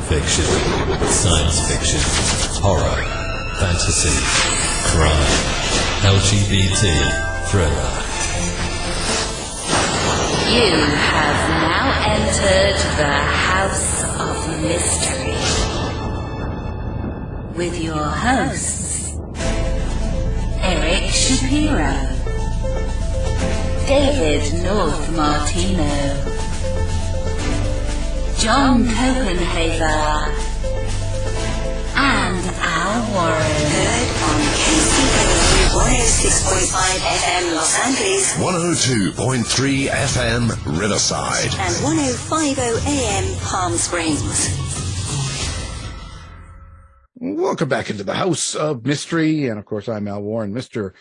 fiction, science fiction, horror, fantasy, crime, LGBT, thriller. You have now entered the House of Mystery with your hosts, Eric Shapiro, David North Martino, John Copenhaver, and Al Warren. Heard on KCOO 106.5 FM Los Angeles, 102.3 FM Riverside, and 105.0 AM Palm Springs. Welcome back into the House of Mystery, and of course I'm Al Warren. Mr.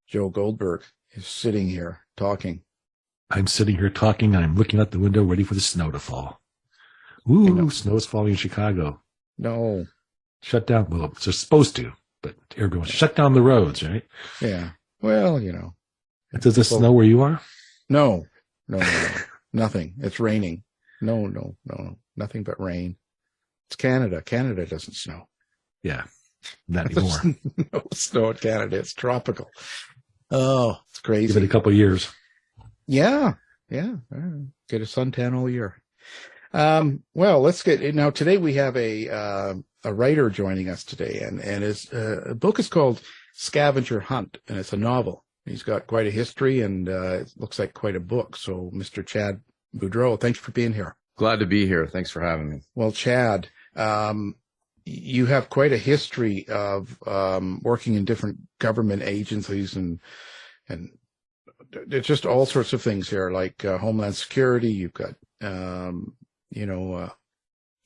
Joe Goldberg is sitting here talking. I'm sitting here talking, and I'm looking out the window ready for the snow to fall. Ooh, snow's falling in Chicago. No. Shut down. Well, it's supposed to, but everyone shut down the roads, right? Yeah. Well, you know. Does it snow where you are? No. Nothing. It's raining. No. Nothing but rain. It's Canada. Canada doesn't snow. Yeah. Not anymore. No snow in Canada. It's tropical. Oh, it's crazy. Give it a couple of years. Yeah. Get a suntan all year. Well, let's get now. Today we have a writer joining us today, and his book is called Scavenger Hunt, and it's a novel. He's got quite a history, and it looks like quite a book. So, Mr. Chad Boudreaux, thanks for being here. Glad to be here. Thanks for having me. Well, Chad, you have quite a history of working in different government agencies, and there's just all sorts of things here, like Homeland Security. You've got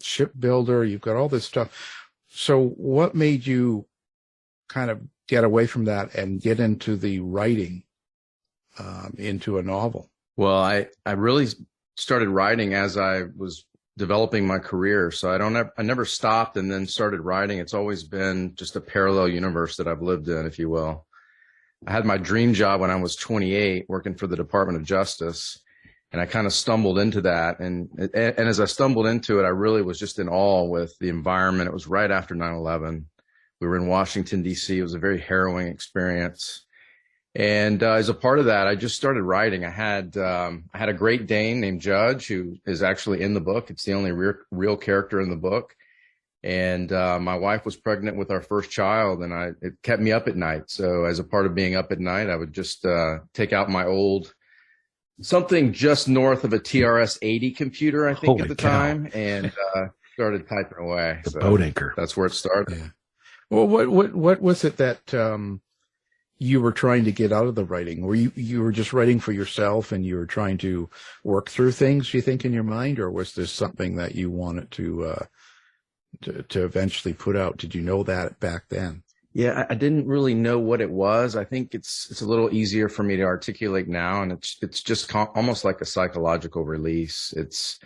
shipbuilder, you've got all this stuff. So what made you kind of get away from that and get into the writing, into a novel? Well, I really started writing as I was developing my career. So I never stopped and then started writing. It's always been just a parallel universe that I've lived in, if you will. I had my dream job when I was 28, working for the Department of Justice. And I kind of stumbled into that. And as I stumbled into it, I really was just in awe with the environment. It was right after 9/11. We were in Washington, D.C. It was a very harrowing experience. And as a part of that, I just started writing. I had a Great Dane named Judge, who is actually in the book. It's the only real character in the book. And my wife was pregnant with our first child, and it kept me up at night. So as a part of being up at night, I would just take out my old something just north of a TRS-80 computer, I think, Holy at the cow. time, and started typing away. The boat anchor. That's where it started. Yeah. Well, what was it that you were trying to get out of the writing? Were you were just writing for yourself, and you were trying to work through things, you think, in your mind, or was this something that you wanted to eventually put out? Did you know that back then? Yeah, I didn't really know what it was. I think it's a little easier for me to articulate now, and it's just almost like a psychological release. It's,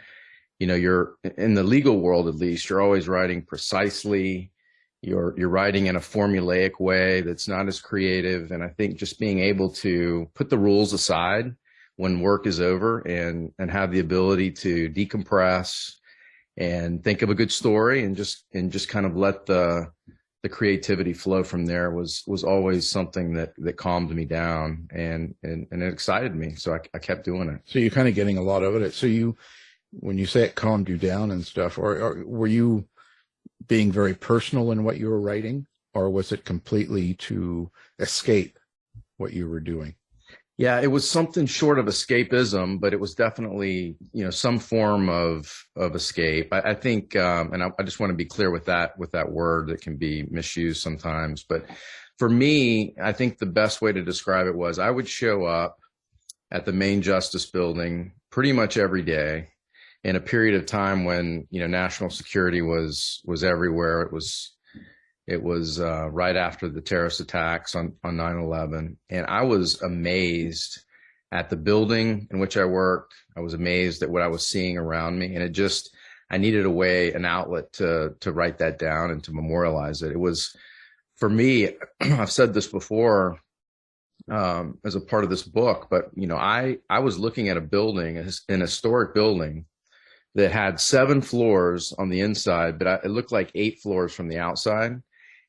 you're in the legal world, at least, you're always writing precisely. You're writing in a formulaic way that's not as creative. And I think just being able to put the rules aside when work is over and have the ability to decompress and think of a good story and just kind of let the creativity flow from there was always something that calmed me down and it excited me. So I kept doing it. So you're kind of getting a lot out of it. So when you say it calmed you down and stuff, or were you being very personal in what you were writing, or was it completely to escape what you were doing? Yeah, it was something short of escapism, but it was definitely, some form of escape. I think, and I just want to be clear with that word that can be misused sometimes. But for me, I think the best way to describe it was I would show up at the main Justice Building pretty much every day in a period of time when, national security was everywhere. It was right after the terrorist attacks on 9/11. And I was amazed at the building in which I worked. I was amazed at what I was seeing around me. And I needed an outlet to write that down and to memorialize it. It was, for me, I've said this before as a part of this book, but, I was looking at a building, an historic building that had 7 floors on the inside, but it looked like 8 floors from the outside.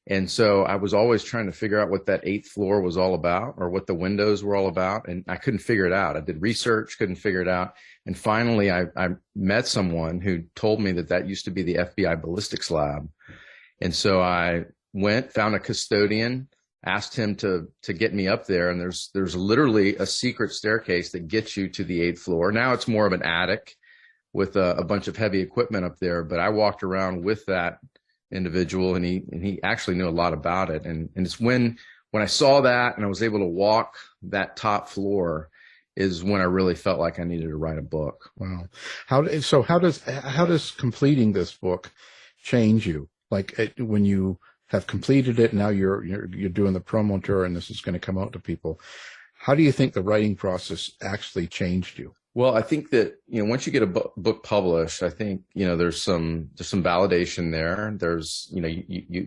And so I was always trying to figure out what that 8th floor was all about, or what the windows were all about. And I couldn't figure it out. I did research, couldn't figure it out. And finally, I met someone who told me that used to be the FBI ballistics lab. And so I went, found a custodian, asked him to get me up there. And there's literally a secret staircase that gets you to the 8th floor. Now it's more of an attic with a bunch of heavy equipment up there. But I walked around with that individual, and he actually knew a lot about it. And it's when I saw that and I was able to walk that top floor is when I really felt like I needed to write a book. Wow. How does completing this book change you? Like when you have completed it, now you're doing the promo tour and this is going to come out to people. How do you think the writing process actually changed you? Well, I think that, once you get a book published, I think, there's some validation there. There's,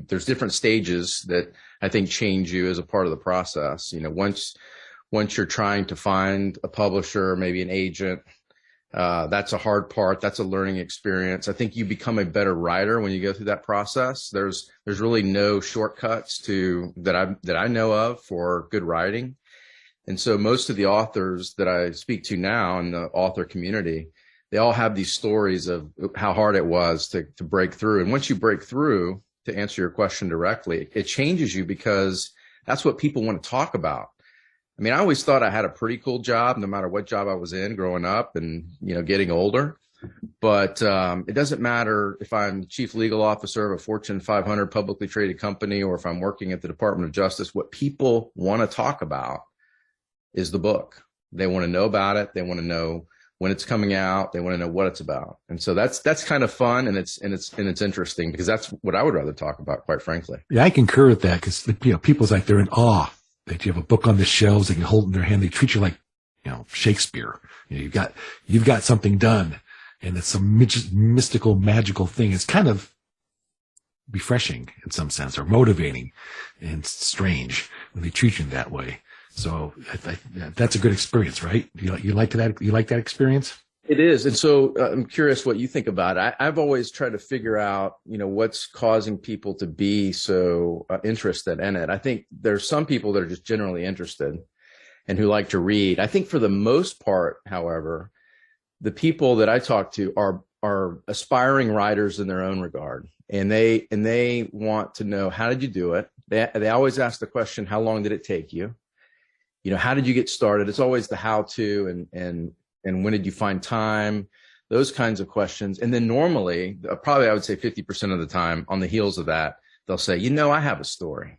there's different stages that I think change you as a part of the process. Once you're trying to find a publisher, maybe an agent, that's a hard part. That's a learning experience. I think you become a better writer when you go through that process. There's really no shortcuts that I know of for good writing. And so most of the authors that I speak to now in the author community, they all have these stories of how hard it was to break through. And once you break through, to answer your question directly, it changes you because that's what people want to talk about. I mean, I always thought I had a pretty cool job, no matter what job I was in growing up and, getting older. But it doesn't matter if I'm chief legal officer of a Fortune 500 publicly traded company or if I'm working at the Department of Justice. What people want to talk about is the book. They want to know about it. They want to know when it's coming out. They want to know what it's about. And so that's kind of fun, and it's interesting because that's what I would rather talk about, quite frankly. Yeah, I concur with that because people's like they're in awe that you have a book on the shelves they can hold in their hand. They treat you like Shakespeare. You've got something done, and it's some mystical, magical thing. It's kind of refreshing in some sense, or motivating, and strange when they treat you that way. So that's a good experience, right? You like that? You like that experience? It is. And so I'm curious what you think about it. I've always tried to figure out, what's causing people to be so interested in it. I think there's some people that are just generally interested and who like to read. I think for the most part, however, the people that I talk to are aspiring writers in their own regard. And they want to know, how did you do it? They always ask the question, how long did it take you? How did you get started? It's always the how to and when did you find time? Those kinds of questions. And then normally, probably I would say 50% of the time, on the heels of that, they'll say, I have a story.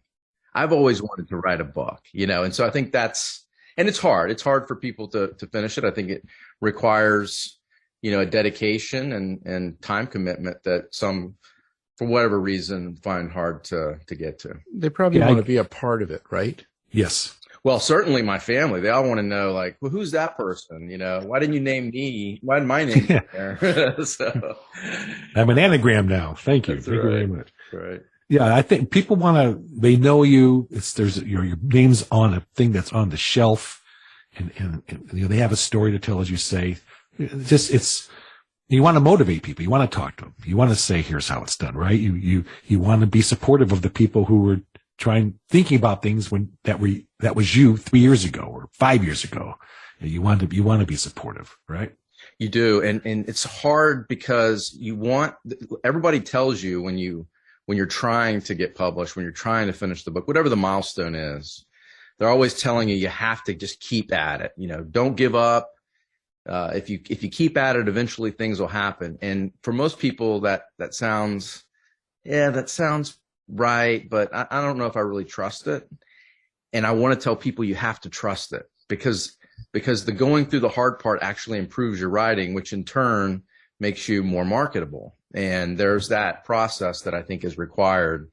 I've always wanted to write a book, and so I think and it's hard. It's hard for people to finish it. I think it requires, a dedication and time commitment that some, for whatever reason, find hard to get to. They probably want to be a part of it, right? Yes. Well, certainly my family, they all want to know, like, well, who's that person? Why didn't you name me? Why didn't my name get there? So I'm an anagram now. Thank you. Thank you very much. Right. Yeah, I think people they know you. Your name's on a thing that's on the shelf, and they have a story to tell, as you say. You want to motivate people. You want to talk to them. You want to say, here's how it's done, right? You want to be supportive of the people who were thinking about things that was you 3 years ago or 5 years ago. You want to be supportive, right? You do. And it's hard because everybody tells you when you're trying to get published, when you're trying to finish the book, whatever the milestone is, they're always telling you have to just keep at it. Don't give up. If you keep at it, eventually things will happen. And for most people that sounds right, but I don't know if I really trust it. And I want to tell people you have to trust it because the going through the hard part actually improves your writing, which in turn makes you more marketable. And there's that process that I think is required.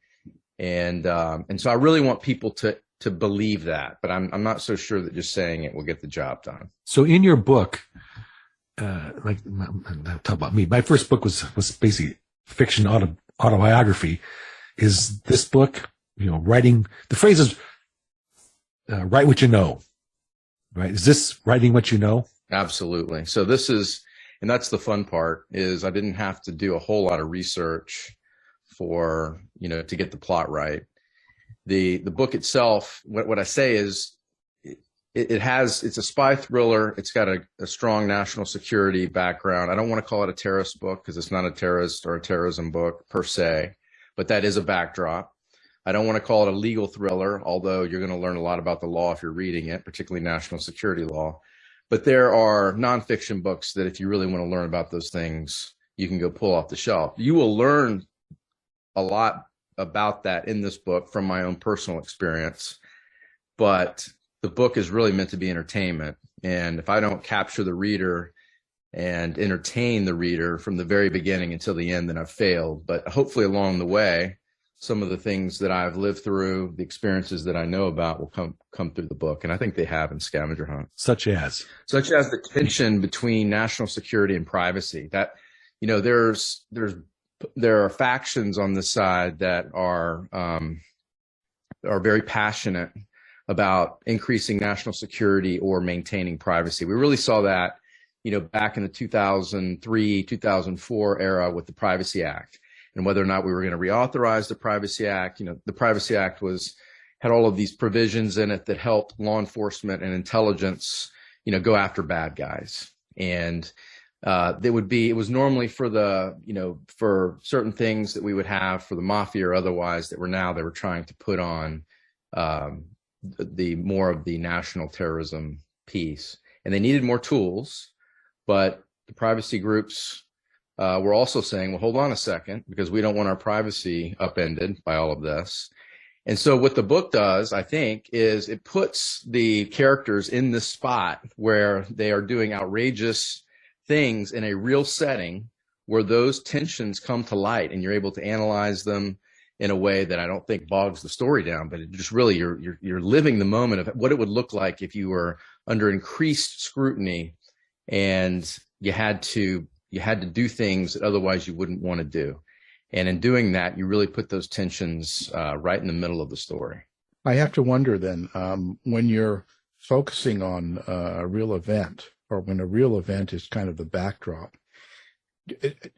And so I really want people to believe that, but I'm not so sure that just saying it will get the job done. So in your book, talk about me. My first book was basically fiction autobiography. Is this book, writing, the phrase is, write what you know, right? Is this writing what you know? Absolutely. So this is, And that's the fun part, is I didn't have to do a whole lot of research for, to get the plot right. The book itself, what I say is it's a spy thriller. It's got a strong national security background. I don't want to call it a terrorist book because it's not a terrorist or a terrorism book per se, but that is a backdrop. I don't want to call it a legal thriller, although you're going to learn a lot about the law if you're reading it, particularly national security law. But there are nonfiction books that if you really want to learn about those things, you can go pull off the shelf. You will learn a lot about that in this book from my own personal experience, but the book is really meant to be entertainment. And if I don't capture the reader and entertain the reader from the very beginning until the end, then I've failed. But hopefully along the way, some of the things that I've lived through, the experiences that I know about will come through the book. And I think they have in Scavenger Hunt. Such as the tension between national security and privacy. That, there are factions on this side that are very passionate about increasing national security or maintaining privacy. We really saw that, back in the 2003, 2004 era with the Privacy Act, and whether or not we were going to reauthorize the Privacy Act. The Privacy Act had all of these provisions in it that helped law enforcement and intelligence, go after bad guys. And it was normally for certain things that we would have for the mafia or otherwise they were trying to put on the more of the national terrorism piece. And they needed more tools, but the privacy groups we're also saying, well, hold on a second, because we don't want our privacy upended by all of this. And so what the book does, I think, is it puts the characters in this spot where they are doing outrageous things in a real setting where those tensions come to light, and you're able to analyze them in a way that I don't think bogs the story down, but it just really, you're living the moment of what it would look like if you were under increased scrutiny and you had to do things that otherwise you wouldn't want to do. And in doing that, you really put those tensions right in the middle of the story. I have to wonder then, when you're focusing on a real event, or when a real event is kind of the backdrop,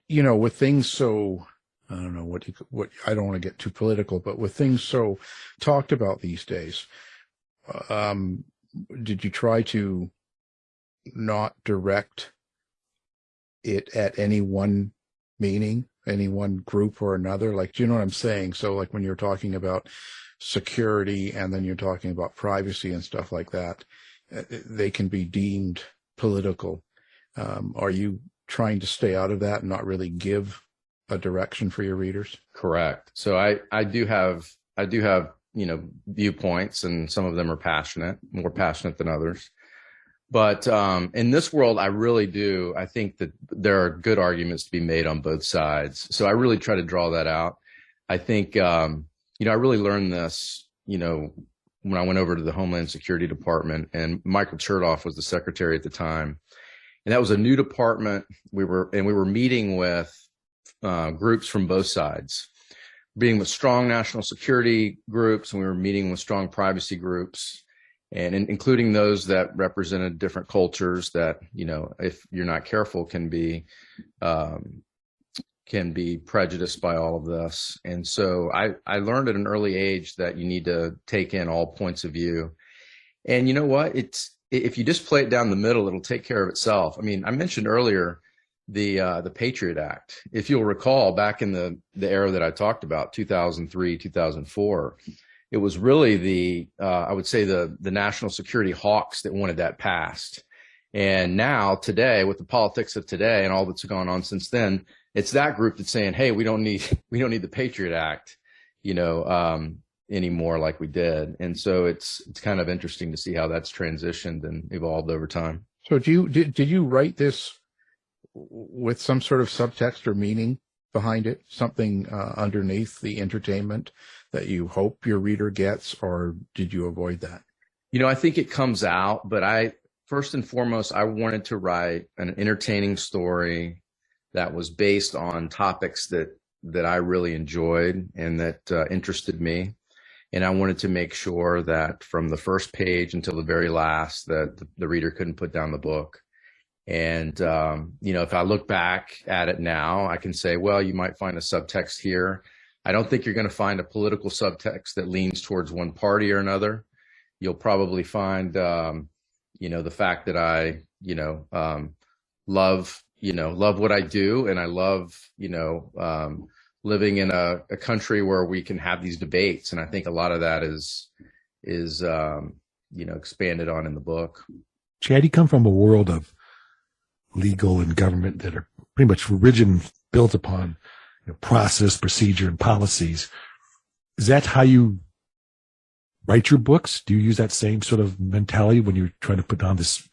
with things so, I don't know what I don't want to get too political, but with things so talked about these days, did you try to not direct it at any one meaning, any one group or another? Like, do you know what I'm saying? So like when you're talking about security and then you're talking about privacy and stuff like that, they can be deemed political. Are you trying to stay out of that and not really give a direction for your readers? Correct. So I do have viewpoints, and some of them are more passionate than others. But in this world, I think that there are good arguments to be made on both sides. So I really try to draw that out. I think, I really learned this, when I went over to the Homeland Security Department, and Michael Chertoff was the secretary at the time. And that was a new department. We were meeting with groups from both sides, being with strong national security groups, and we were meeting with strong privacy groups, and including those that represented different cultures that, if you're not careful, can be prejudiced by all of this. And so I learned at an early age that you need to take in all points of view. And you know what? If you just play it down the middle, it'll take care of itself. I mean, I mentioned earlier the Patriot Act. If you'll recall, back in the era that I talked about, 2003, 2004, it was really I would say the national security hawks that wanted that passed. And now today, with the politics of today and all that's gone on since then, it's that group that's saying, hey, we don't need the Patriot Act, anymore like we did. And so it's kind of interesting to see how that's transitioned and evolved over time. So did you write this with some sort of subtext or meaning behind it, something underneath the entertainment that you hope your reader gets, or did you avoid that? I think it comes out, but first and foremost, I wanted to write an entertaining story that was based on topics that I really enjoyed and that interested me. And I wanted to make sure that from the first page until the very last, that the reader couldn't put down the book. And, if I look back at it now, I can say, well, you might find a subtext here. I don't think you're going to find a political subtext that leans towards one party or another. You'll probably find, the fact that I, love what I do. And I love, living in a country where we can have these debates. And I think a lot of that is expanded on in the book. Chad, you come from a world of legal and government that are pretty much rigid and built upon process, procedure, and policies. Is that how you write your books? Do you use that same sort of mentality when you're trying to put on this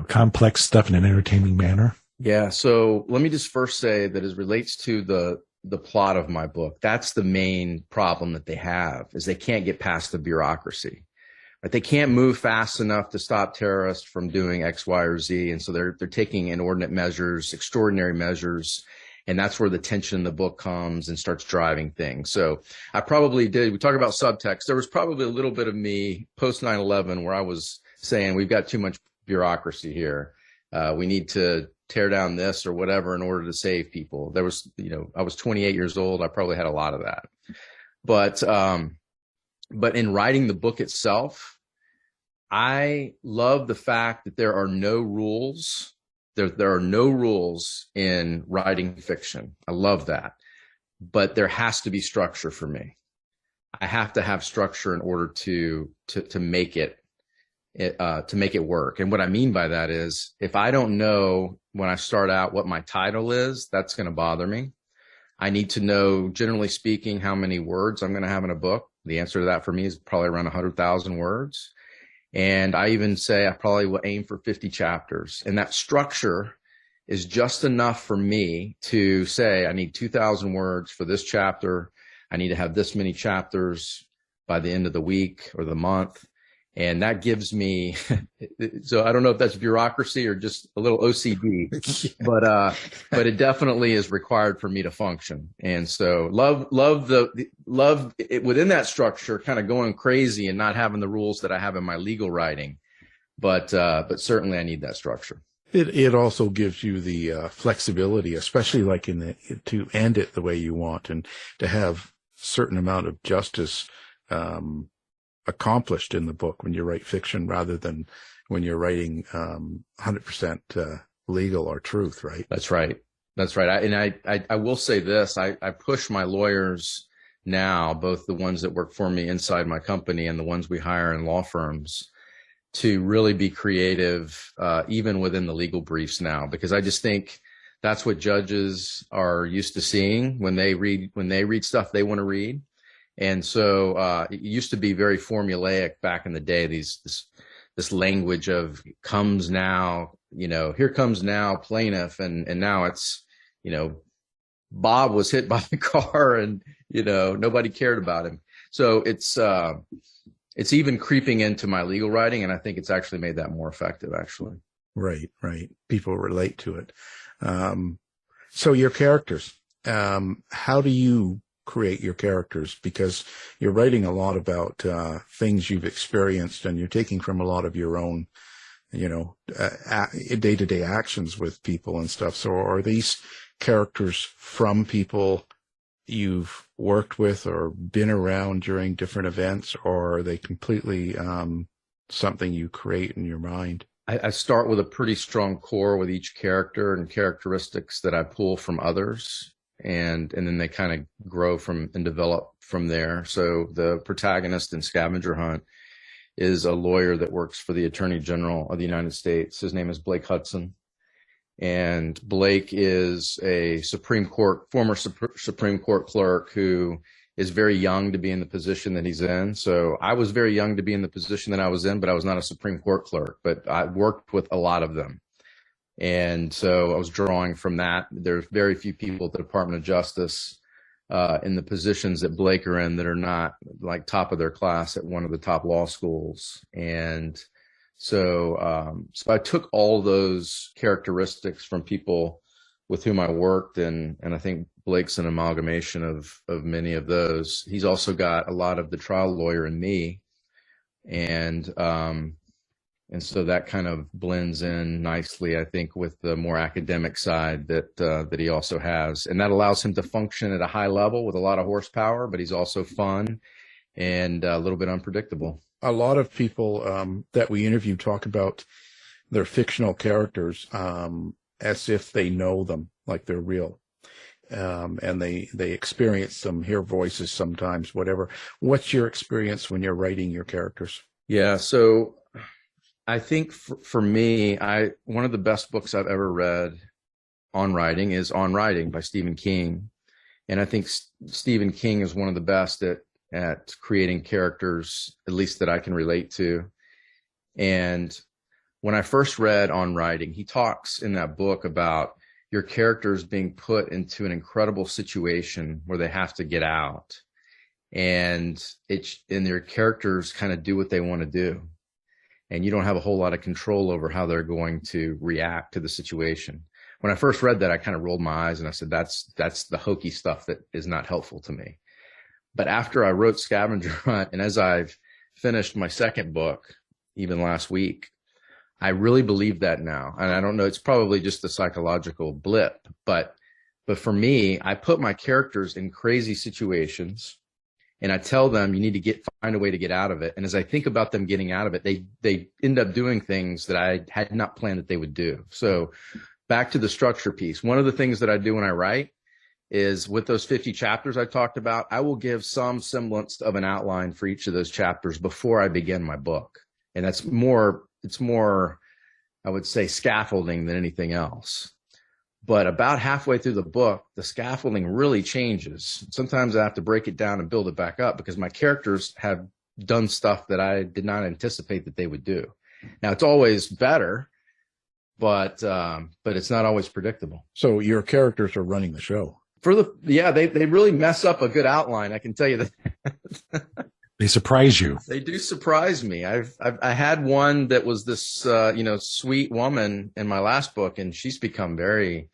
complex stuff in an entertaining manner? Yeah. So let me just first say that as relates to the plot of my book, that's the main problem that they have, is they can't get past the bureaucracy. Right? They can't move fast enough to stop terrorists from doing X, Y, or Z. And so they're taking inordinate measures, extraordinary measures. And that's where the tension in the book comes and starts driving things. So I probably did. We talk about subtext. There was probably a little bit of me post 9/11 where I was saying, we've got too much bureaucracy here. We need to tear down this or whatever in order to save people. There was, I was 28 years old. I probably had a lot of that. But in writing the book itself, I love the fact that there are no rules. There are no rules in writing fiction. I love that. But there has to be structure for me. I have to have structure in order to make it work. And what I mean by that is, if I don't know when I start out what my title is, that's going to bother me. I need to know, generally speaking, how many words I'm going to have in a book. The answer to that for me is probably around 100,000 words. And I even say I probably will aim for 50 chapters. And that structure is just enough for me to say, I need 2,000 words for this chapter. I need to have this many chapters by the end of the week or the month. And that gives me, so I don't know if that's bureaucracy or just a little OCD, but it definitely is required for me to function. And so love it within that structure, kind of going crazy and not having the rules that I have in my legal writing. But certainly I need that structure. It also gives you the flexibility, especially like to end it the way you want and to have certain amount of justice accomplished in the book when you write fiction, rather than when you're writing 100% legal or truth, right? That's right. I will say this, I push my lawyers now, both the ones that work for me inside my company and the ones we hire in law firms, to really be creative, even within the legal briefs now, because I just think that's what judges are used to seeing when they read stuff they want to read. And so it used to be very formulaic back in the day, this language of comes now, here comes now plaintiff. And now it's, Bob was hit by the car and, nobody cared about him. So it's even creeping into my legal writing. And I think it's actually made that more effective, actually. Right. People relate to it. So your characters, how do you create your characters? Because you're writing a lot about things you've experienced, and you're taking from a lot of your own, day-to-day actions with people and stuff. So are these characters from people you've worked with or been around during different events, or are they completely something you create in your mind? I start with a pretty strong core with each character and characteristics that I pull from others. And then they kind of grow and develop from there. So the protagonist in Scavenger Hunt is a lawyer that works for the Attorney General of the United States. His name is Blake Hudson. And Blake is a former Supreme Court clerk who is very young to be in the position that he's in. So I was very young to be in the position that I was in, but I was not a Supreme Court clerk, but I worked with a lot of them. And so I was drawing from that. There's very few people at the Department of Justice in the positions that Blake are in that are not like top of their class at one of the top law schools. And so I took all those characteristics from people with whom I worked, and I think Blake's an amalgamation of many of those. He's also got a lot of the trial lawyer in me, and And so that kind of blends in nicely, I think, with the more academic side that he also has. And that allows him to function at a high level with a lot of horsepower, but he's also fun and a little bit unpredictable. A lot of people that we interview talk about their fictional characters as if they know them, like they're real. And they experience them, hear voices sometimes, whatever. What's your experience when you're writing your characters? Yeah, so I think for me, one of the best books I've ever read on writing is On Writing by Stephen King. And I think Stephen King is one of the best at creating characters, at least that I can relate to. And when I first read On Writing, he talks in that book about your characters being put into an incredible situation where they have to get out. And their characters kind of do what they want to do. And you don't have a whole lot of control over how they're going to react to the situation. When I first read that, I kind of rolled my eyes and I said, that's the hokey stuff that is not helpful to me. But after I wrote Scavenger Hunt, and as I've finished my second book, even last week, I really believe that now. And I don't know, it's probably just a psychological blip, but for me, I put my characters in crazy situations and I tell them you need to find a way to get out of it. And as I think about them getting out of it, they end up doing things that I had not planned that they would do. So back to the structure piece. One of the things that I do when I write is with those 50 chapters I talked about, I will give some semblance of an outline for each of those chapters before I begin my book. And it's more, I would say, scaffolding than anything else. But about halfway through the book, the scaffolding really changes. Sometimes I have to break it down and build it back up because my characters have done stuff that I did not anticipate that they would do. Now, it's always better, but it's not always predictable. So your characters are running the show. They really mess up a good outline. I can tell you that. They surprise you. They do surprise me. I had one that was this sweet woman in my last book, and she's become very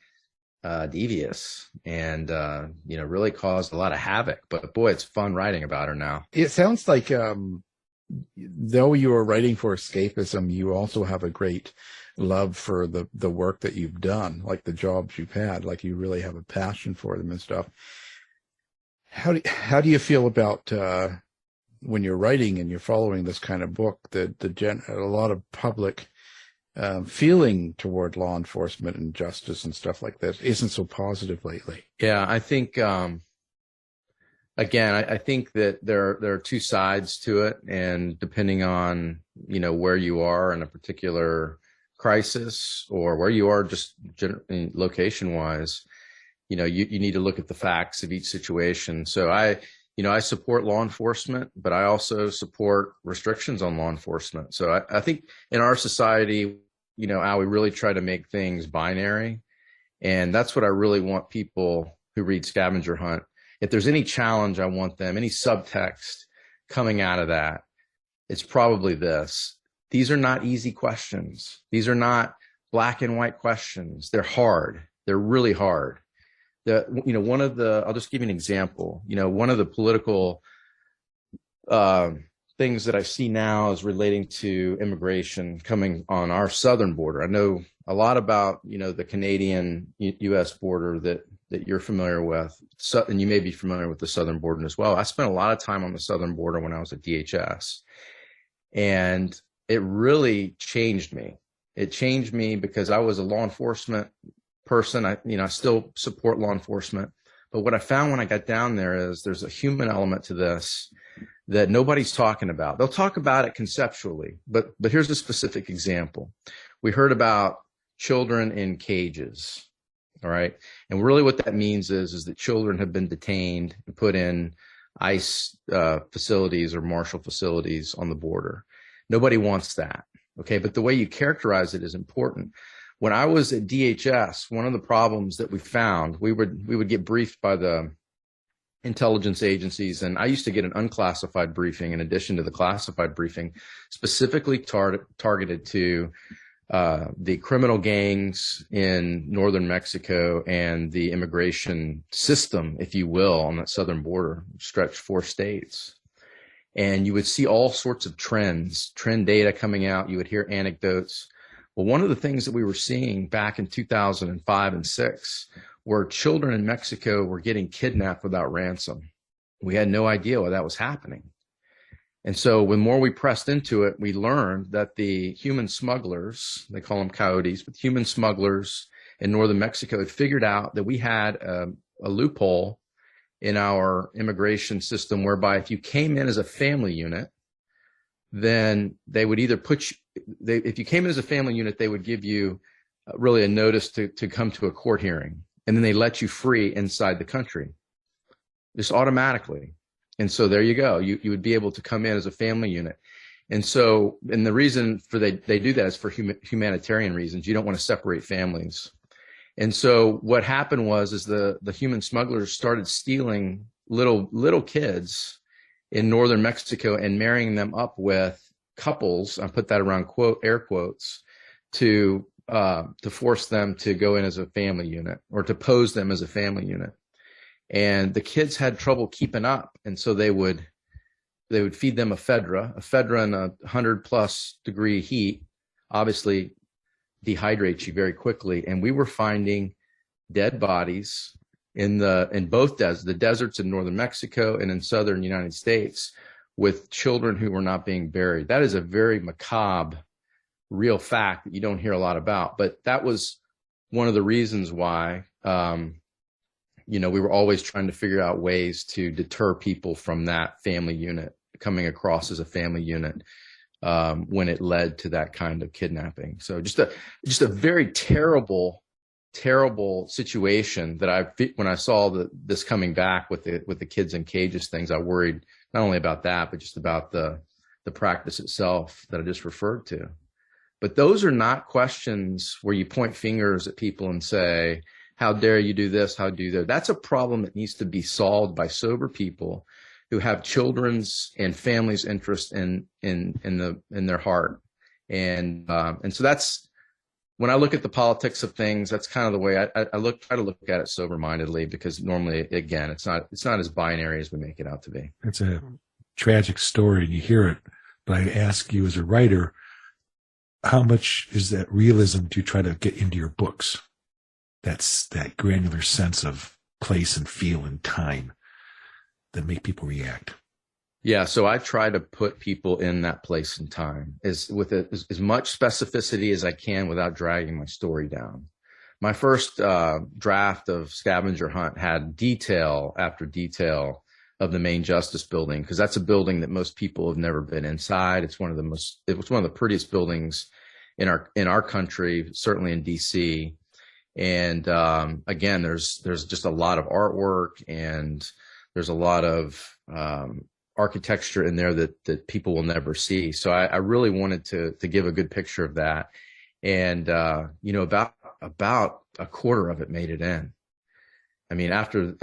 devious and really caused a lot of havoc. But boy, it's fun writing about her now. It sounds like though you are writing for escapism, you also have a great love for the work that you've done, like the jobs you've had, like you really have a passion for them and stuff. How do you feel about when you're writing and you're following this kind of book, a lot of public feeling toward law enforcement and justice and stuff like that isn't so positive lately? Yeah, I think I think that there are two sides to it, and depending on where you are in a particular crisis or where you are just location wise, you need to look at the facts of each situation. So I support law enforcement, but I also support restrictions on law enforcement. So I think in our society, Al, we really try to make things binary. And that's what I really want people who read Scavenger Hunt. If there's any challenge, I want them, any subtext coming out of that, it's probably this. These are not easy questions. These are not black and white questions. They're hard. They're really hard. I'll just give you an example. One of the political things that I see now is relating to immigration coming on our southern border. I know a lot about, the Canadian U.S. border that you're familiar with, and you may be familiar with the southern border as well. I spent a lot of time on the southern border when I was at DHS, and it really changed me. It changed me because I was a law enforcement person. I still support law enforcement, but what I found when I got down there is there's a human element to this that nobody's talking about. They'll talk about it conceptually, but here's a specific example. We heard about children in cages. All right. And really what that means is that children have been detained and put in ICE facilities or marshal facilities on the border. Nobody wants that. Okay. But the way you characterize it is important. When I was at DHS, one of the problems that we found, we would get briefed by the intelligence agencies, and I used to get an unclassified briefing in addition to the classified briefing, specifically targeted to the criminal gangs in northern Mexico and the immigration system, if you will, on that southern border, stretched 4 states. and you would see all sorts of trend data coming out. You would hear anecdotes. Well, one of the things that we were seeing back in 2005 and 6 were children in Mexico were getting kidnapped without ransom. We had no idea why that was happening. And so when more we pressed into it, we learned that the human smugglers, they call them coyotes, but human smugglers in northern Mexico had figured out that we had a loophole in our immigration system whereby if you came in as a family unit, then they would either if you came in as a family unit, they would give you really a notice to come to a court hearing, and then they let you free inside the country, just automatically. And so there you go. You would be able to come in as a family unit. And so, and the reason for they do that is for humanitarian reasons. You don't want to separate families. And so what happened is the human smugglers started stealing little kids in northern Mexico and marrying them up with couples. I put that around air quotes to force them to go in as a family unit or to pose them as a family unit. And the kids had trouble keeping up, and so they would feed them ephedra in 100+ degree heat, obviously dehydrates you very quickly. And we were finding dead bodies in both the deserts in northern Mexico and in southern United States with children who were not being buried. That is a very macabre, real fact that you don't hear a lot about. But that was one of the reasons why, we were always trying to figure out ways to deter people from that family unit coming across as a family unit when it led to that kind of kidnapping. So just a very terrible situation that when I saw this coming back with the kids in cages things, I worried not only about that, but just about the practice itself that I just referred to. But those are not questions where you point fingers at people and say, how dare you do this? How do you do that? That's a problem that needs to be solved by sober people who have children's and families' interest in their heart. And so that's, when I look at the politics of things, that's kind of the way I try to look at it sober-mindedly, because normally, again, it's not as binary as we make it out to be. It's a tragic story and you hear it, but I ask you as a writer, how much is that realism do you try to get into your books? That's that granular sense of place and feel and time that make people react. Yeah, so I try to put people in that place and time with as much specificity as I can without dragging my story down. My first draft of Scavenger Hunt had detail after detail of the main Justice Building, because that's a building that most people have never been inside. It was one of the prettiest buildings in our country, certainly in DC. And again, there's just a lot of artwork, and there's a lot of architecture in there that people will never see. So I really wanted to give a good picture of that. And about a quarter of it made it in. I mean, after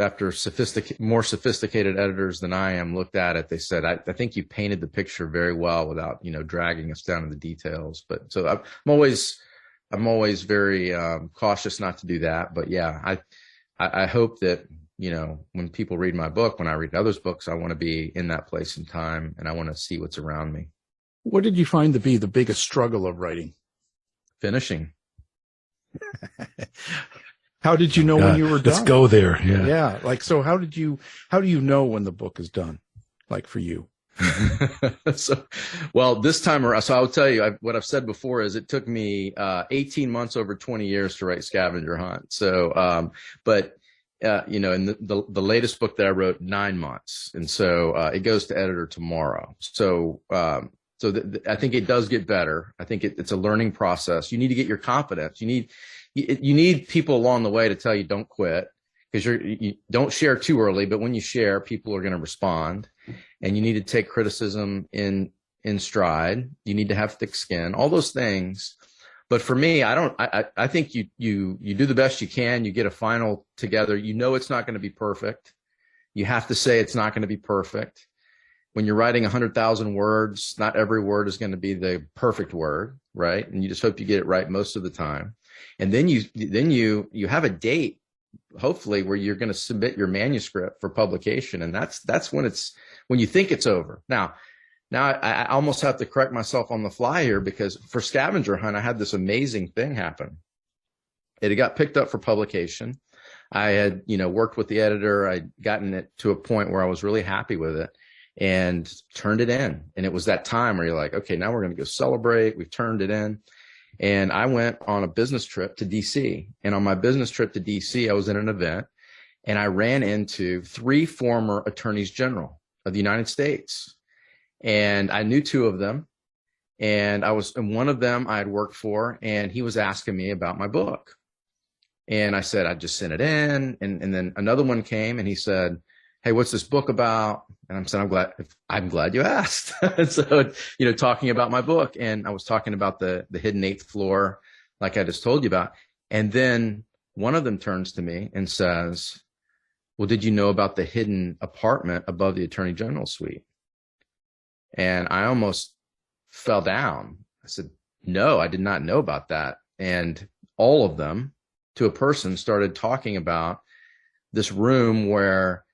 more sophisticated editors than I am looked at it, they said, I think you painted the picture very well without, dragging us down to the details. But so I'm always very cautious not to do that. But yeah, I hope that, when people read my book, when I read others' books, I want to be in that place and time, and I want to see what's around me. What did you find to be the biggest struggle of writing? Finishing. How did you know when you were done? Let's go there. Yeah. Yeah. Like, so how do you know when the book is done? Like for you? This time around, so I'll tell you, what I've said before is it took me 18 months over 20 years to write Scavenger Hunt. So, in the latest book that I wrote, 9 months. And so it goes to editor tomorrow. So, I think it does get better. I think it's a learning process. You need to get your confidence. You need people along the way to tell you don't quit, because you don't share too early, but when you share, people are going to respond, and you need to take criticism in stride. You need to have thick skin, all those things. But for me, I think you do the best you can. You get a final together. It's not going to be perfect. You have to say it's not going to be perfect. When you're writing 100,000 words, not every word is going to be the perfect word, right? And you just hope you get it right most of the time. And then you have a date, hopefully, where you're going to submit your manuscript for publication. And that's when when you think it's over. Now I almost have to correct myself on the fly here, because for Scavenger Hunt, I had this amazing thing happen. It got picked up for publication. I had, worked with the editor. I'd gotten it to a point where I was really happy with it and turned it in. And it was that time where you're like, okay, now we're going to go celebrate. We've turned it in. And I went on a business trip to DC. And on my business trip to DC, I was in an event and I ran into 3 former attorneys general of the United States. And I knew 2 of them. And one of them I had worked for, and he was asking me about my book. And I said, I just sent it in. And then another one came and he said, hey, what's this book about? And I'm saying, I'm glad you asked. So, talking about my book, and I was talking about the hidden 8th floor, like I just told you about. And then one of them turns to me and says, well, did you know about the hidden apartment above the Attorney General's suite? And I almost fell down. I said, no, I did not know about that. And all of them, to a person, started talking about this room where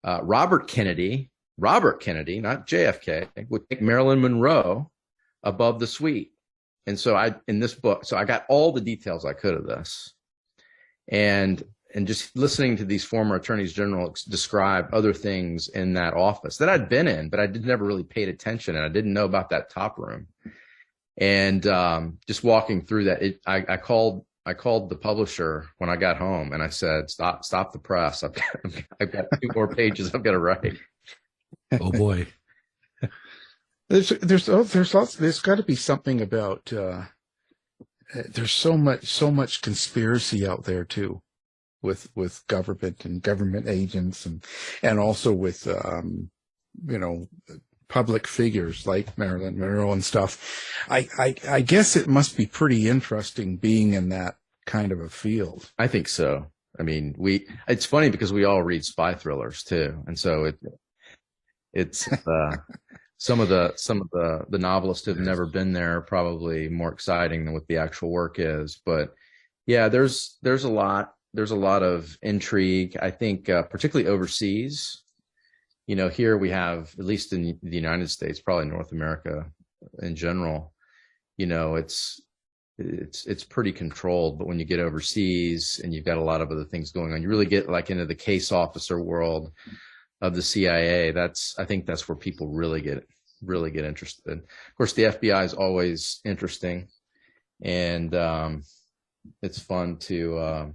Robert Kennedy, not JFK, would take Marilyn Monroe above the suite. And so I got all the details I could of this. And just listening to these former attorneys general describe other things in that office that I'd been in, but I never really paid attention, and I didn't know about that top room. And just walking through that, I called the publisher when I got home, and I said, stop the press. I've got 2 more pages I've got to write. Oh boy. There's got to be something about, there's so much conspiracy out there too, with government and government agents, and also with, public figures like Marilyn Monroe and stuff. I guess it must be pretty interesting being in that kind of a field. I think so. I mean, it's funny because we all read spy thrillers too. And so it's some of the novelists who have never been there are probably more exciting than what the actual work is. But yeah, there's a lot of intrigue. I think, particularly overseas. Here we have, at least in the United States, probably North America in general, it's pretty controlled. But when you get overseas and you've got a lot of other things going on, you really get like into the case officer world of the CIA. I think that's where people really get interested. Of course, the FBI is always interesting, and it's fun to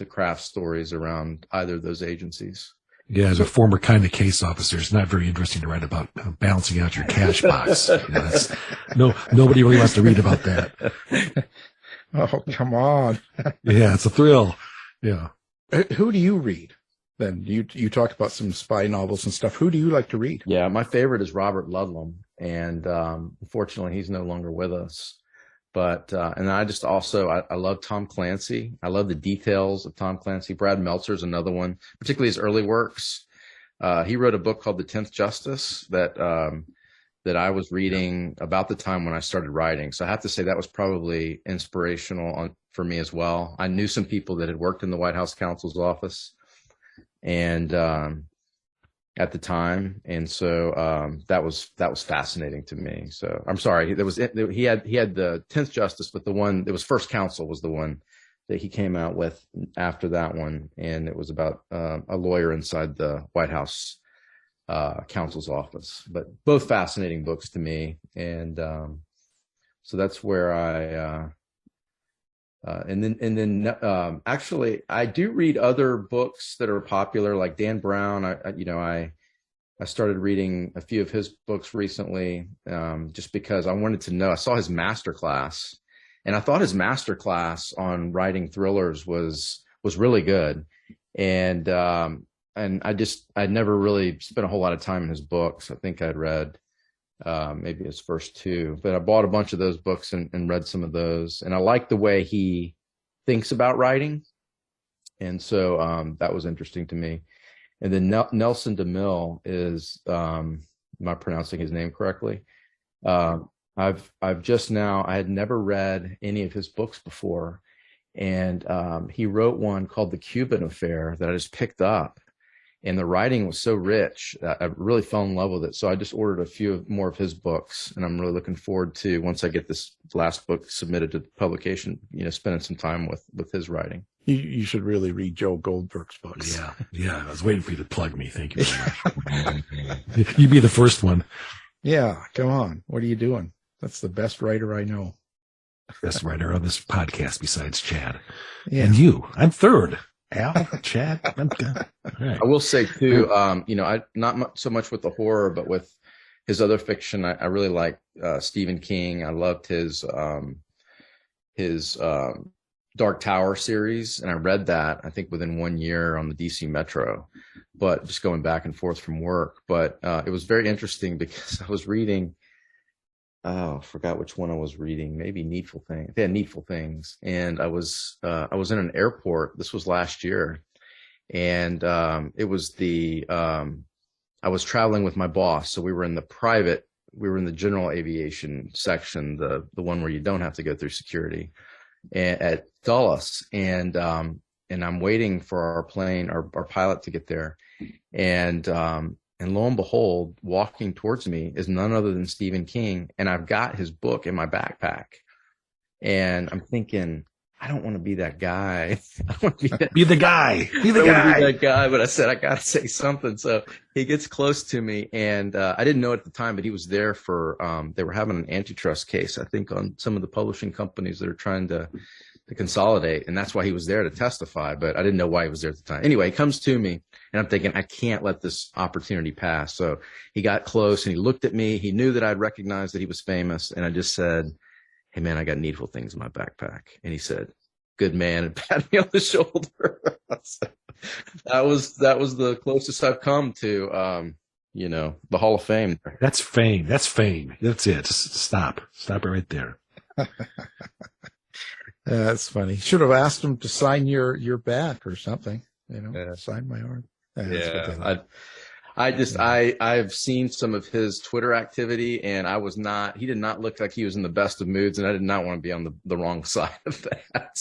craft stories around either of those agencies. Yeah, as a former kind of case officer, it's not very interesting to write about balancing out your cash box. Nobody really wants to read about that. Oh, come on. Yeah, it's a thrill. Yeah. Who do you read then? You talked about some spy novels and stuff. Who do you like to read? Yeah, my favorite is Robert Ludlum, and unfortunately, he's no longer with us. But and I just I love Tom Clancy. I love the details of Tom Clancy. Brad Meltzer is another one, particularly his early works. He wrote a book called The 10th Justice that I was reading about the time when I started writing. So I have to say that was probably inspirational for me as well. I knew some people that had worked in the White House counsel's office, and at the time, and so that was fascinating to me. So I'm sorry, he had the 10th Justice, but the one that was First Counsel was the one that he came out with after that one, and it was about a lawyer inside the White House counsel's office. But both fascinating books to me, and so that's where and then actually I do read other books that are popular, like Dan Brown. I started reading a few of his books recently, just because I wanted to know. I saw his master class, and I thought his master class on writing thrillers was really good. And I'd never really spent a whole lot of time in his books. I think I'd read maybe his first 2, but I bought a bunch of those books and read some of those. And I like the way he thinks about writing. And so that was interesting to me. And then Nelson DeMille is, am I pronouncing his name correctly? I've just now, I had never read any of his books before. And he wrote one called The Cuban Affair that I just picked up. and the writing was so rich that I really fell in love with it. So I just ordered a few more of his books, and I'm really looking forward to, once I get this last book submitted to publication, spending some time with his writing. You should really read Joe Goldberg's books. Yeah. I was waiting for you to plug me. Thank you very much. You'd be the first one. Yeah, come on. What are you doing? That's the best writer I know. Best writer on this podcast besides Chad. Yeah. And you. I'm third. Al, Chad. I'm done. All right. I will say too, I so much with the horror, but with his other fiction, I really like Stephen King. I loved his Dark Tower series, and I read that I think within 1 year on the DC Metro, but just going back and forth from work. But it was very interesting because I was reading. Oh, I forgot which one I was reading. Maybe Needful Things. Yeah, Needful Things. And I was in an airport. This was last year, and it was I was traveling with my boss, so we were in the general aviation section, the one where you don't have to go through security, at Dulles, and I'm waiting for our plane, our pilot, to get there, and lo and behold, walking towards me is none other than Stephen King, and I've got his book in my backpack, and I'm thinking, I don't want to be that guy. I don't want to Be the guy. be that guy. But I said, I got to say something. So he gets close to me, and I didn't know at the time, but he was there for, they were having an antitrust case, I think, on some of the publishing companies that are trying to consolidate. And that's why he was there to testify, but I didn't know why he was there at the time. Anyway, he comes to me, and I'm thinking, I can't let this opportunity pass. So he got close, and he looked at me. He knew that I'd recognized that he was famous. And I just said, hey man, I got Needful Things in my backpack. And he said, good man, and patted me on the shoulder. That was the closest I've come to, the Hall of Fame. That's fame. That's fame. That's it. Just stop it right there. That's funny. Should have asked him to sign your back or something. Sign my arm. I've seen some of his Twitter activity, and he did not look like he was in the best of moods, and I did not want to be on the wrong side of that.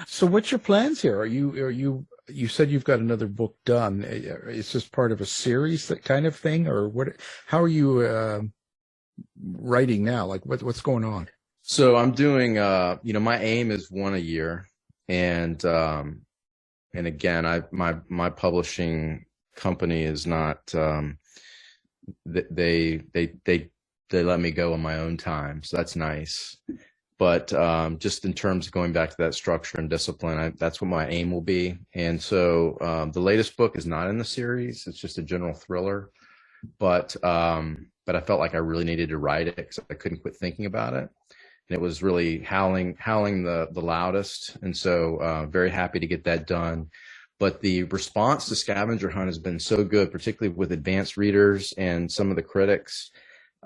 So what's your plans here? You said you've got another book done. Is this part of a series, that kind of thing, or what? How are you writing now? Like what's going on? So I'm doing, my aim is one a year, and again, my publishing company is not, they let me go on my own time, so that's nice. But just in terms of going back to that structure and discipline, that's what my aim will be. And so the latest book is not in the series; it's just a general thriller. But I felt like I really needed to write it because I couldn't quit thinking about it. And it was really howling the loudest. And so very happy to get that done. But the response to Scavenger Hunt has been so good, particularly with advanced readers and some of the critics,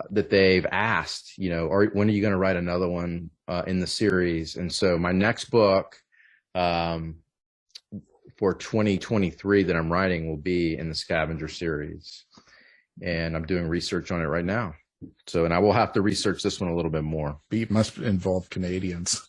that they've asked, when are you going to write another one in the series? And so my next book for 2023 that I'm writing will be in the Scavenger series. And I'm doing research on it right now. So, and I will have to research this one a little bit more. It must involve Canadians.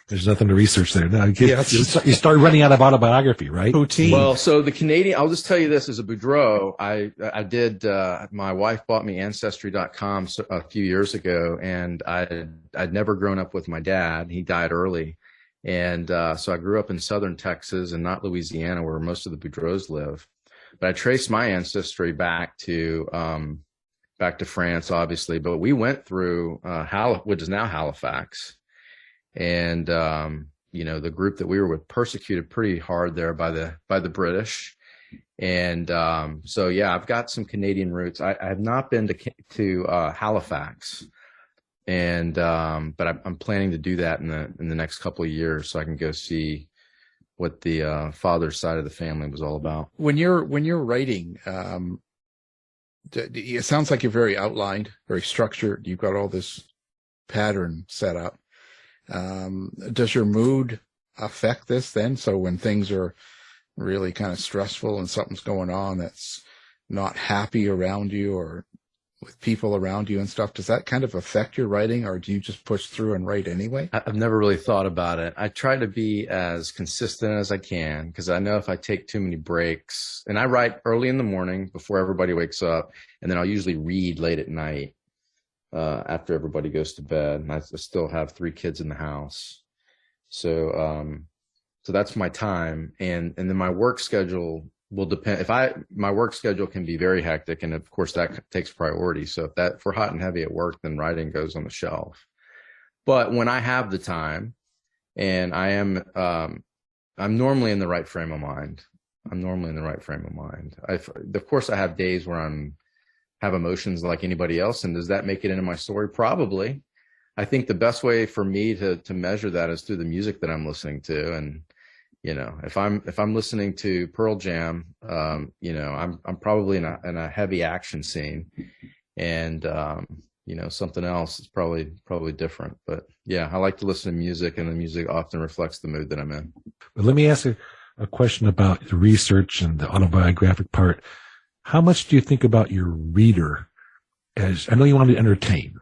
There's nothing to research there. No, you start running out of autobiography, right? Poutine. Well, so the Canadian, I'll just tell you this, as a Boudreaux, I did, my wife bought me Ancestry.com a few years ago, and I'd never grown up with my dad. He died early. And so I grew up in southern Texas and not Louisiana, where most of the Boudreaux live. But I traced my ancestry back to France, obviously. But we went through which is now Halifax. And, the group that we were with persecuted pretty hard there by the British. And, so yeah, I've got some Canadian roots. I have not been to Halifax, and, but I'm planning to do that in the next couple of years, so I can go see what the, father's side of the family was all about. When you're writing, it sounds like you're very outlined, very structured. You've got all this pattern set up. Does your mood affect this then? So when things are really kind of stressful and something's going on that's not happy around you, or with people around you and stuff, does that kind of affect your writing, or do you just push through and write anyway? I've never really thought about it. I try to be as consistent as I can, because I know if I take too many breaks, and I write early in the morning before everybody wakes up, and then I'll usually read late at night after everybody goes to bed. And I still have 3 kids in the house. So that's my time. And then my work schedule will depend. My work schedule can be very hectic, and of course that takes priority. So if we're hot and heavy at work, then writing goes on the shelf. But when I have the time, and I'm normally in the right frame of mind. Of course, I have days where have emotions like anybody else. And does that make it into my story? Probably. I think the best way for me to measure that is through the music that I'm listening to. And, if I'm listening to Pearl Jam, I'm probably in a heavy action scene, and, something else is probably different. But yeah, I like to listen to music, and the music often reflects the mood that I'm in. But let me ask a question about the research and the autobiographic part. How much do you think about your reader? As I know you want to entertain,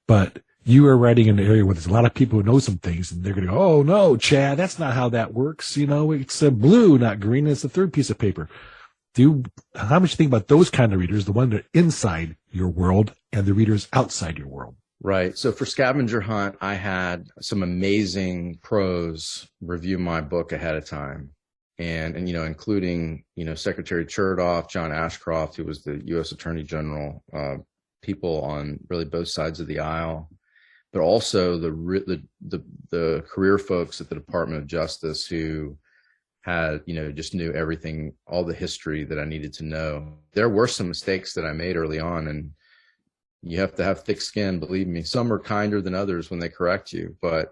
but you are writing in an area where there's a lot of people who know some things, and they're going to go, "Oh no, Chad, that's not how that works. It's a blue, not green. It's the third piece of paper." How much do you think about those kind of readers, the one that are inside your world and the readers outside your world? Right. So for Scavenger Hunt, I had some amazing pros review my book ahead of time. And including, Secretary Chertoff, John Ashcroft, who was the U.S. Attorney General, people on really both sides of the aisle, but also the career folks at the Department of Justice who had, just knew everything, all the history that I needed to know. There were some mistakes that I made early on, and you have to have thick skin, believe me. Some are kinder than others when they correct you, but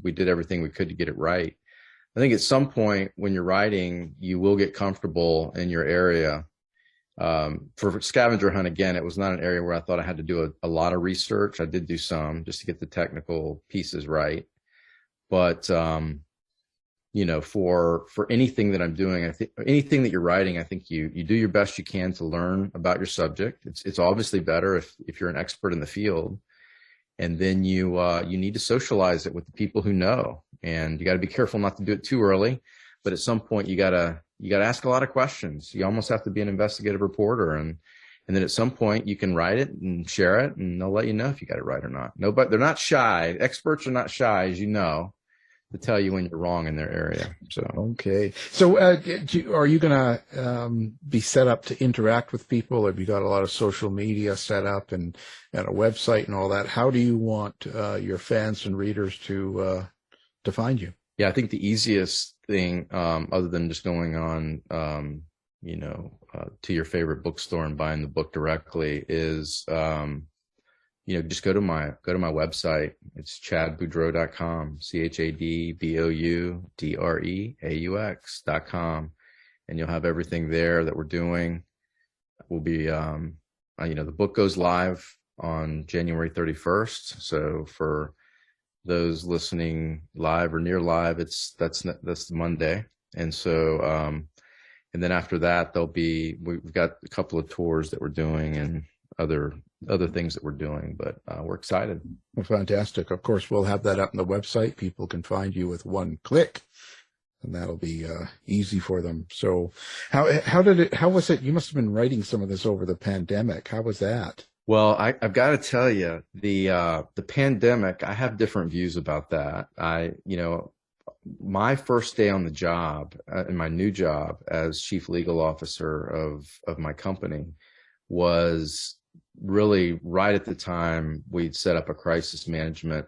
we did everything we could to get it right. I think at some point when you're writing, you will get comfortable in your area. For Scavenger Hunt, again, it was not an area where I thought I had to do a lot of research. I did do some just to get the technical pieces right. But, for anything that I'm doing, I think anything that you're writing, I think you do your best you can to learn about your subject. It's obviously better if you're an expert in the field. And then you need to socialize it with the people who know, and you got to be careful not to do it too early. But at some point, you gotta ask a lot of questions. You almost have to be an investigative reporter, and then at some point you can write it and share it, and they'll let you know if you got it right or not. No, but they're not shy. Experts are not shy, as you know, to tell you when you're wrong in their area. So okay. So are you going to be set up to interact with people? Have you got a lot of social media set up and a website and all that? How do you want your fans and readers to find you? Yeah, I think the easiest thing, other than just going on, to your favorite bookstore and buying the book directly, is just go to my website. It's chadboudreaux.com, ChadBoudreaux.com, and you'll have everything there that we're doing. We'll be, the book goes live on January 31st. So for those listening live or near live, that's Monday. And so, and then after that, we've got a couple of tours that we're doing and other things that we're doing, but we're excited. Well, fantastic. Of course, we'll have that up on the website. People can find you with one click, and that'll be easy for them. So how was it? You must have been writing some of this over the pandemic. How was that? Well, I've got to tell you, the pandemic, I have different views about that. My first day on the job, in my new job as chief legal officer of my company, was really right at the time we'd set up a crisis management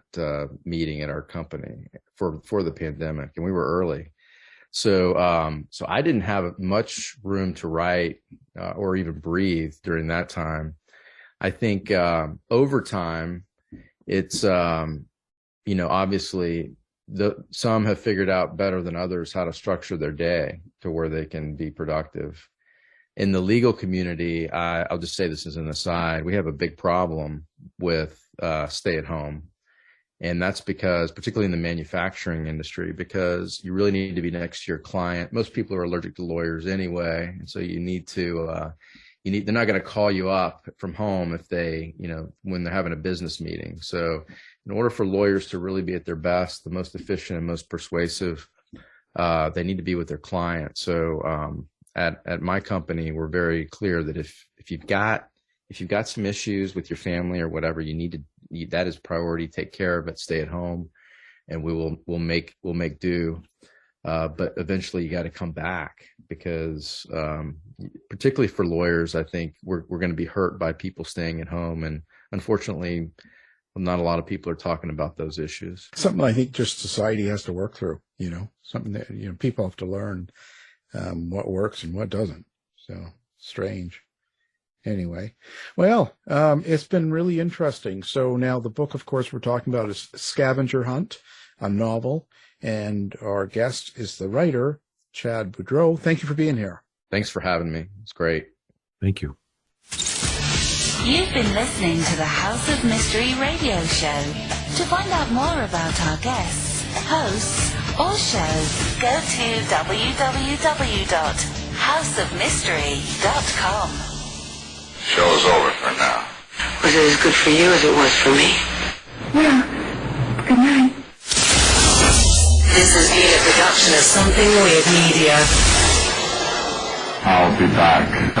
meeting at our company for the pandemic, and we were early. So I didn't have much room to write or even breathe during that time. I think over time, it's obviously some have figured out better than others how to structure their day to where they can be productive. In the legal community, I'll just say this as an aside, we have a big problem with stay at home. And that's because, particularly in the manufacturing industry, because you really need to be next to your client. Most people are allergic to lawyers anyway. And so you need to they're not going to call you up from home if they, when they're having a business meeting. So in order for lawyers to really be at their best, the most efficient and most persuasive, they need to be with their client. So at my company, we're very clear that if you've got some issues with your family or whatever, that is priority. Take care of it. Stay at home, and we'll make do. But eventually you got to come back, because particularly for lawyers, I think we're going to be hurt by people staying at home. And unfortunately, not a lot of people are talking about those issues. Something I think just society has to work through, something that, people have to learn what works and what doesn't. So strange. Anyway, well, it's been really interesting. So now the book, of course, we're talking about is Scavenger Hunt, a novel. And our guest is the writer, Chad Boudreaux. Thank you for being here. Thanks for having me. It's great. Thank you. You've been listening to the House of Mystery radio show. To find out more about our guests, hosts, or shows, go to www.houseofmystery.com. Show's over for now. Was it as good for you as it was for me? Well, good night. This has been a production of Something Weird Media. I'll be back.